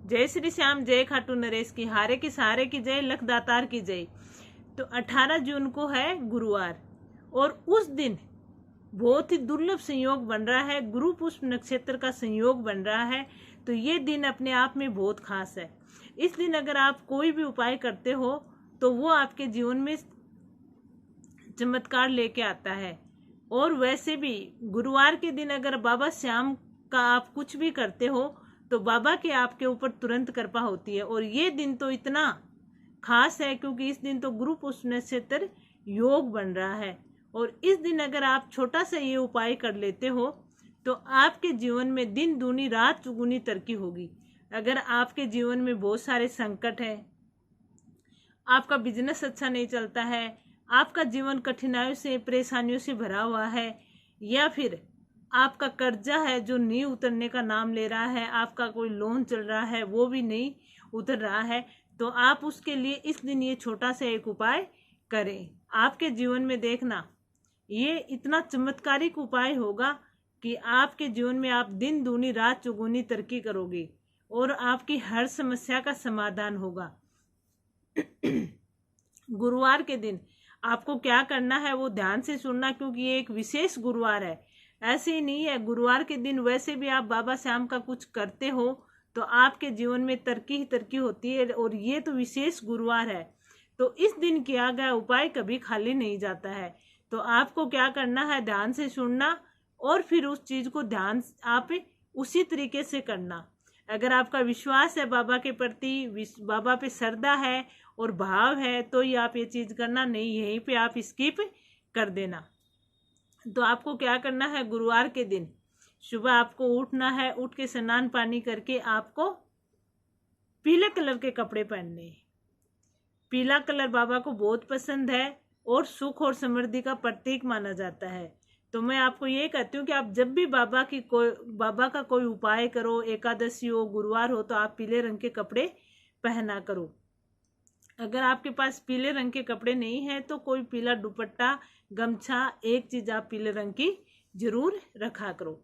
जय श्री श्याम, जय खाटू नरेश की, हारे के सहारे की जय, लख दातार की जय। तो 18 जून को है गुरुवार, और उस दिन बहुत ही दुर्लभ संयोग बन रहा है, गुरु पुष्प नक्षत्र का संयोग बन रहा है। तो ये दिन अपने आप में बहुत खास है। इस दिन अगर आप कोई भी उपाय करते हो तो वो आपके जीवन में चमत्कार लेके आता है। और वैसे भी गुरुवार के दिन अगर बाबा श्याम का आप कुछ भी करते हो तो बाबा के आपके ऊपर तुरंत कृपा होती है। और ये दिन तो इतना खास है क्योंकि इस दिन तो गुरु पुष्प नक्षत्र योग बन रहा है। और इस दिन अगर आप छोटा सा ये उपाय कर लेते हो तो आपके जीवन में दिन दूनी रात चौगुनी तरक्की होगी। अगर आपके जीवन में बहुत सारे संकट है, आपका बिजनेस अच्छा नहीं चलता है, आपका जीवन कठिनाइयों से परेशानियों से भरा हुआ है, या फिर आपका कर्जा है जो नहीं उतरने का नाम ले रहा है, आपका कोई लोन चल रहा है वो भी नहीं उतर रहा है, तो आप उसके लिए इस दिन ये छोटा सा एक उपाय करें। आपके जीवन में देखना ये इतना चमत्कारिक उपाय होगा कि आपके जीवन में आप दिन दूनी रात चौगुनी तरक्की करोगे और आपकी हर समस्या का समाधान होगा। गुरुवार के दिन आपको क्या करना है वो ध्यान से सुनना, क्योंकि ये एक विशेष गुरुवार है। ऐसे ही नहीं है, गुरुवार के दिन वैसे भी आप बाबा श्याम का कुछ करते हो तो आपके जीवन में तरक्की ही तरक्की होती है। और ये तो विशेष गुरुवार है, तो इस दिन किया गया उपाय कभी खाली नहीं जाता है। तो आपको क्या करना है, ध्यान से सुनना और फिर उस चीज को ध्यान आप उसी तरीके से करना। अगर आपका विश्वास है बाबा के प्रति, बाबा पे श्रद्धा है और भाव है, तो ही आप ये चीज करना, नहीं यहीं पे आप स्किप कर देना। तो आपको क्या करना है, गुरुवार के दिन सुबह आपको उठना है, उठ के स्नान पानी करके आपको पीले कलर के कपड़े पहनने हैं। पीला कलर बाबा को बहुत पसंद है और सुख और समृद्धि का प्रतीक माना जाता है। तो मैं आपको ये कहती हूँ कि आप जब भी बाबा का कोई उपाय करो, एकादशी हो, गुरुवार हो, तो आप पीले रंग के कपड़े पहना करो। अगर आपके पास पीले रंग के कपड़े नहीं है तो कोई पीला दुपट्टा, गमछा, एक चीज आप पीले रंग की जरूर रखा करो।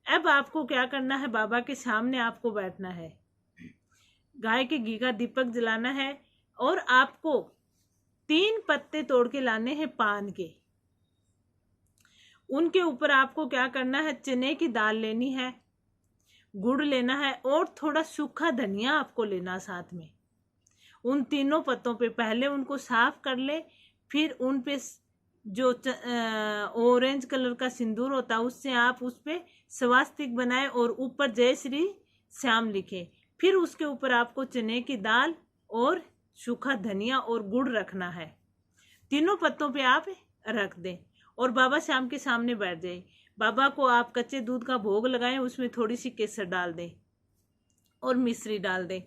अब आपको क्या करना है, बाबा के सामने आपको बैठना है, गाय के घी का दीपक जलाना है और आपको 3 पत्ते तोड़ के लाने हैं पान के। उनके ऊपर आपको क्या करना है, चने की दाल लेनी है, गुड़ लेना है और थोड़ा सूखा धनिया आपको लेना साथ में। उन तीनों पत्तों पे पहले उनको साफ कर ले, फिर उन पे जो ऑरेंज कलर का सिंदूर होता है उससे आप उस पे स्वास्तिक बनाए और ऊपर जय श्री श्याम लिखे। फिर उसके ऊपर आपको चने की दाल और सूखा धनिया और गुड़ रखना है। तीनों पत्तों पे आप रख दें और बाबा श्याम के सामने बैठ जाए। बाबा को आप कच्चे दूध का भोग लगाएं, उसमें थोड़ी सी केसर डाल दें और मिश्री डाल दें।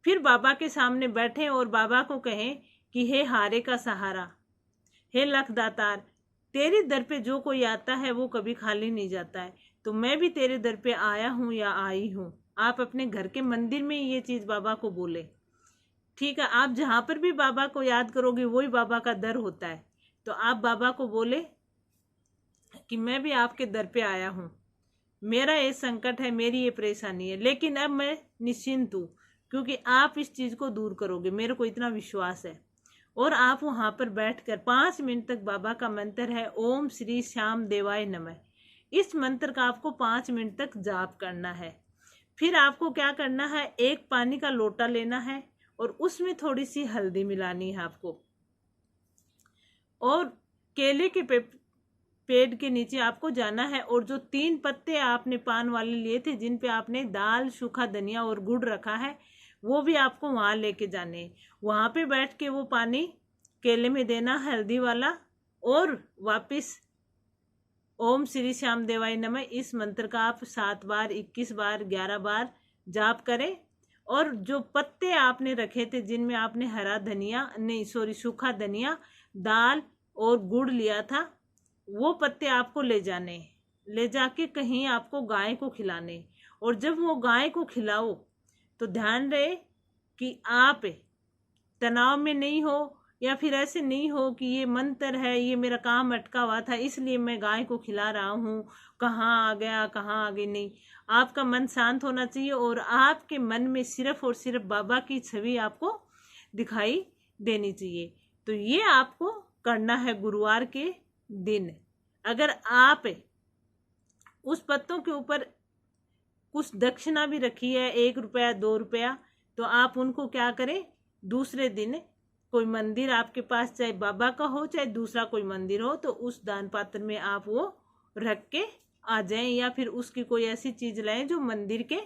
फिर बाबा के सामने बैठें और बाबा को कहें कि हे हारे का सहारा, हे लख दातार, तेरे दर पे जो कोई आता है वो कभी खाली नहीं जाता है, तो मैं भी तेरे दर पे आया हूँ या आई हूँ। आप अपने घर के मंदिर में ये चीज बाबा को बोले, ठीक है। आप जहां पर भी बाबा को याद करोगे वही बाबा का दर होता है। तो आप बाबा को बोले कि मैं भी आपके दर पे आया हूँ, मेरा ये संकट है, मेरी ये परेशानी है, लेकिन अब मैं निश्चिंत हूँ क्योंकि आप इस चीज को दूर करोगे, मेरे को इतना विश्वास है। और आप वहां पर बैठकर 5 मिनट तक बाबा का मंत्र है ओम श्री श्याम देवाय नमः, इस मंत्र का आपको 5 मिनट तक जाप करना है। फिर आपको क्या करना है, एक पानी का लोटा लेना है और उसमें थोड़ी सी हल्दी मिलानी है आपको, और केले के पेड़ के नीचे आपको जाना है और जो 3 पत्ते आपने पान वाले लिए थे जिन पे आपने दाल, सूखा धनिया और गुड़ रखा है, वो भी आपको वहां लेके जाने। वहां पे बैठ के वो पानी केले में देना हल्दी वाला, और वापिस ओम श्री श्याम देवाय नमः इस मंत्र का आप 7 बार, 21 बार, 11 बार जाप करें। और जो पत्ते आपने रखे थे जिनमें आपने हरा धनिया नहीं सॉरी सूखा धनिया, दाल और गुड़ लिया था, वो पत्ते आपको ले जाने, ले जाके कहीं आपको गाय को खिलाने। और जब वो गाय को खिलाओ तो ध्यान रहे कि आप तनाव में नहीं हो, या फिर ऐसे नहीं हो कि ये मंत्र है, ये मेरा काम अटका हुआ था इसलिए मैं गाय को खिला रहा हूँ, कहाँ आ गया कहाँ आ गई। नहीं, आपका मन शांत होना चाहिए और आपके मन में सिर्फ और सिर्फ बाबा की छवि आपको दिखाई देनी चाहिए। तो ये आपको करना है गुरुवार के दिन। अगर आप उस पत्तों के ऊपर कुछ दक्षिणा भी रखी है, 1 रुपया 2 रुपया, तो आप उनको क्या करें, दूसरे दिन कोई मंदिर आपके पास, चाहे बाबा का हो चाहे दूसरा कोई मंदिर हो, तो उस दान पात्र में आप वो रख के आ जाएं, या फिर उसकी कोई ऐसी चीज लाएं जो मंदिर के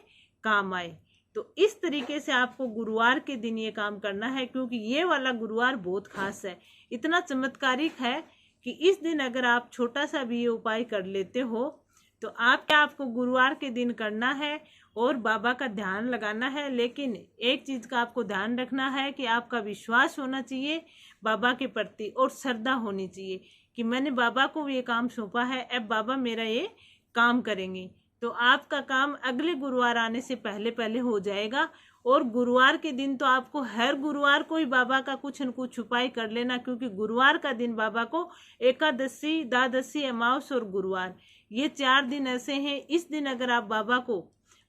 काम आए। तो इस तरीके से आपको गुरुवार के दिन ये काम करना है, क्योंकि ये वाला गुरुवार बहुत खास है, इतना चमत्कारिक है कि इस दिन अगर आप छोटा सा भी ये उपाय कर लेते हो तो आपको गुरुवार के दिन करना है और बाबा का ध्यान लगाना है। लेकिन एक चीज का आपको ध्यान रखना है कि आपका विश्वास होना चाहिए बाबा के प्रति और श्रद्धा होनी चाहिए कि मैंने बाबा को ये काम सौंपा है, अब बाबा मेरा ये काम करेंगे। तो आपका काम अगले गुरुवार आने से पहले पहले हो जाएगा। और गुरुवार के दिन तो आपको हर गुरुवार को ही बाबा का कुछ न कुछ उपाय कर लेना, क्योंकि गुरुवार का दिन बाबा को एकादशी, द्वादशी, अमावस और गुरुवार, ये 4 दिन ऐसे हैं। इस दिन अगर आप बाबा को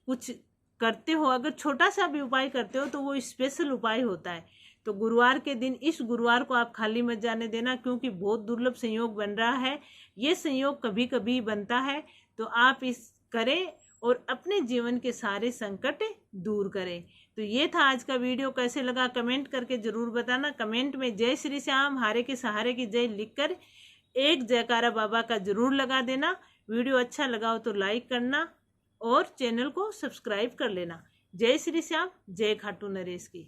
कुछ करते हो, अगर छोटा सा भी उपाय करते हो तो वो स्पेशल उपाय होता है। तो गुरुवार के दिन, इस गुरुवार को आप खाली मत जाने देना, क्योंकि बहुत दुर्लभ संयोग बन रहा है। ये संयोग कभी कभी बनता है, तो आप इस करें और अपने जीवन के सारे संकट दूर करें। तो ये था आज का वीडियो, कैसे लगा कमेंट करके जरूर बताना। कमेंट में जय श्री श्याम, हारे के सहारे की जय लिखकर एक जयकारा बाबा का जरूर लगा देना। वीडियो अच्छा लगा हो तो लाइक करना और चैनल को सब्सक्राइब कर लेना। जय श्री श्याम, जय खाटू नरेश की।